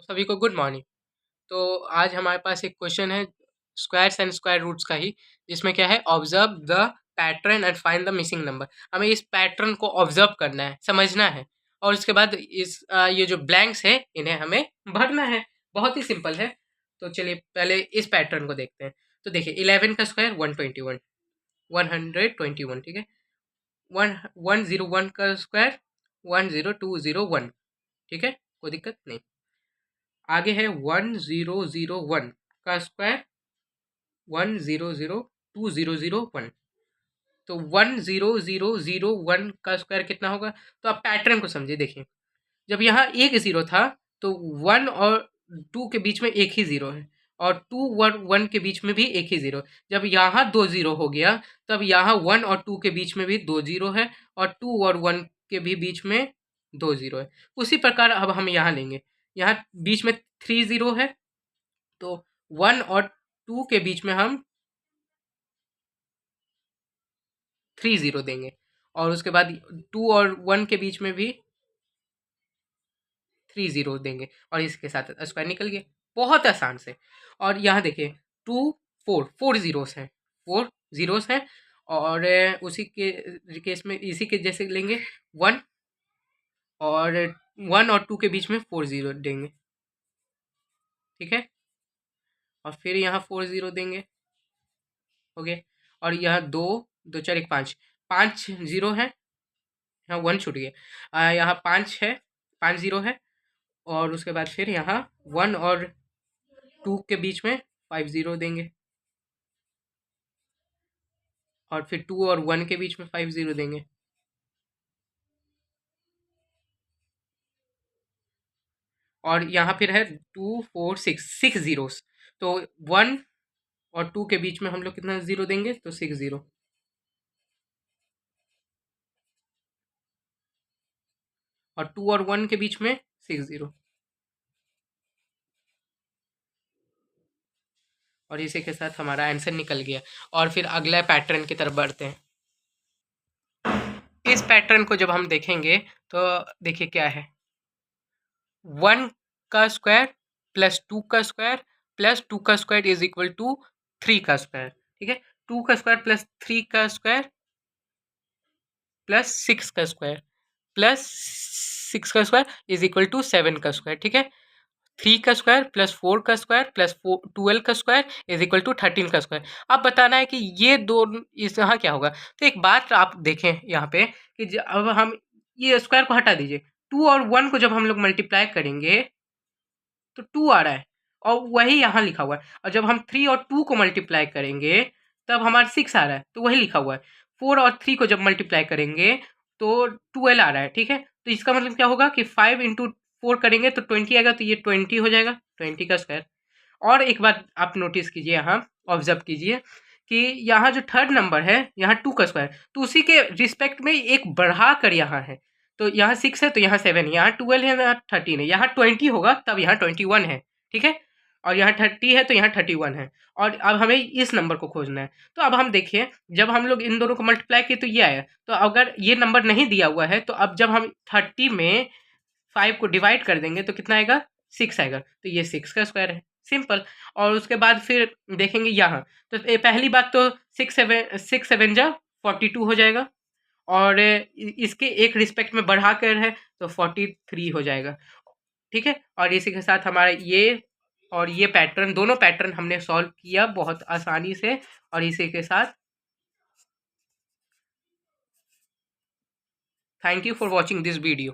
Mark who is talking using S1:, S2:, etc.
S1: तो सभी को गुड मॉर्निंग। तो आज हमारे पास एक क्वेश्चन है स्क्वायर्स एंड स्क्वायर रूट्स का ही, जिसमें क्या है, observe the pattern and find the missing number. हमें इस पैटर्न को ऑब्जर्व करना है, समझना है, और उसके बाद ये जो ब्लैंक्स है इन्हें हमें भरना है। बहुत ही सिंपल है। तो चलिए पहले इस पैटर्न को देखते हैं। तो देखिए 11 का स्क्वायर 121, 121, ठीक है। 101 का स्क्वायर 10201, ठीक है, कोई दिक्कत नहीं। आगे है 1001 का स्क्वायर 1002001। तो 10001 का स्क्वायर कितना होगा? तो आप पैटर्न को समझिए। देखिए, जब यहाँ एक जीरो था तो 1 और 2 के बीच में एक ही जीरो है, और 2 और 1 के बीच में भी एक ही जीरो। जब यहाँ दो जीरो हो गया तब यहाँ 1 और 2 के बीच में भी दो जीरो है, और 2 और 1 के भी बीच में दो जीरो है। उसी प्रकार अब हम यहाँ लेंगे, यहाँ बीच में 3 जीरो है, तो 1 और 2 के बीच में हम 3 जीरो देंगे, और उसके बाद 2 और 1 के बीच में भी 3 जीरो देंगे, और इसके साथ स्क्वायर निकल गया, बहुत आसान से। और यहाँ देखिए 2 4 4 जीरोस हैं, 4 जीरोस हैं, और उसी के केस में इसी के जैसे लेंगे 1 और 1 और 2 के बीच में 4 जीरो देंगे, ठीक है। और फिर यहाँ 4 जीरो देंगे, ओके। और यहाँ दो दो चार एक पाँच, 5 जीरो है, यहाँ 1 छूट गया, यहाँ 5 है, 5 जीरो है, और उसके बाद फिर यहाँ 1 और 2 के बीच में 5 जीरो देंगे, और फिर 2 और 1 के बीच में 5 जीरो देंगे, और यहाँ फिर है 2 4 6 6 जीरोस। तो 1 और 2 के बीच में हम लोग कितना जीरो देंगे? तो 6 जीरो, और 2 और 1 के बीच में 6 जीरो। और इसी के साथ हमारा आंसर निकल गया। और फिर अगला पैटर्न की तरफ बढ़ते हैं। इस पैटर्न को जब हम देखेंगे तो देखिए क्या है, 1 का स्क्वायर प्लस 2 का स्क्वायर प्लस 2 का स्क्वायर इज इक्वल टू 3 का स्क्वायर, ठीक है। 2 का स्क्वायर प्लस 3 का स्क्वायर प्लस 6 का स्क्वायर प्लस 6 का स्क्वायर इज इक्वल टू 7 का स्क्वायर, ठीक है। 3 का स्क्वायर प्लस 4 का स्क्वायर प्लस 12 का स्क्वायर इज इक्वल टू 13 का स्क्वायर। अब बताना है कि ये दो इस यहाँ क्या होगा। तो एक बात आप देखें यहाँ पे कि अब हम ये स्क्वायर को हटा दीजिए, 2 और 1 को जब हम लोग मल्टीप्लाई करेंगे तो 2 आ रहा है, और वही यहाँ लिखा हुआ है। और जब हम 3 और 2 को मल्टीप्लाई करेंगे तब हमारा 6 आ रहा है, तो वही लिखा हुआ है। 4 और 3 को जब मल्टीप्लाई करेंगे तो 12 आ रहा है, ठीक है। तो इसका मतलब क्या होगा कि 5 इंटू 4 करेंगे तो 20 आएगा, तो ये 20 हो जाएगा, 20 का स्क्वायर। और एक बात आप नोटिस कीजिए, यहाँ ऑब्जर्व कीजिए कि यहाँ जो थर्ड नंबर है, यहाँ 2 का स्क्वायर, तो उसी के रिस्पेक्ट में एक बढ़ा कर यहाँ है। तो यहाँ 6 है तो यहाँ 7 है, यहाँ 12 है, यहाँ 13 है, यहाँ 20 होगा तब यहाँ 21 है, ठीक है। और यहाँ 30 है तो यहाँ 31 है। और अब हमें इस नंबर को खोजना है। तो अब हम देखिए, जब हम लोग इन दोनों को मल्टीप्लाई किए तो ये आया। तो अगर ये नंबर नहीं दिया हुआ है तो अब जब हम 30 में 5 को डिवाइड कर देंगे तो कितना आएगा? 6 आएगा। तो ये 6 का स्क्वायर है, सिंपल। और उसके बाद फिर देखेंगे यहाँ, तो पहली बात तो 6 7 जा 42 हो जाएगा, और इसके एक रिस्पेक्ट में बढ़ा कर है तो 43 हो जाएगा, ठीक है। और इसी के साथ हमारा ये और ये पैटर्न, दोनों पैटर्न हमने सॉल्व किया बहुत आसानी से। और इसी के साथ thank you for watching this video.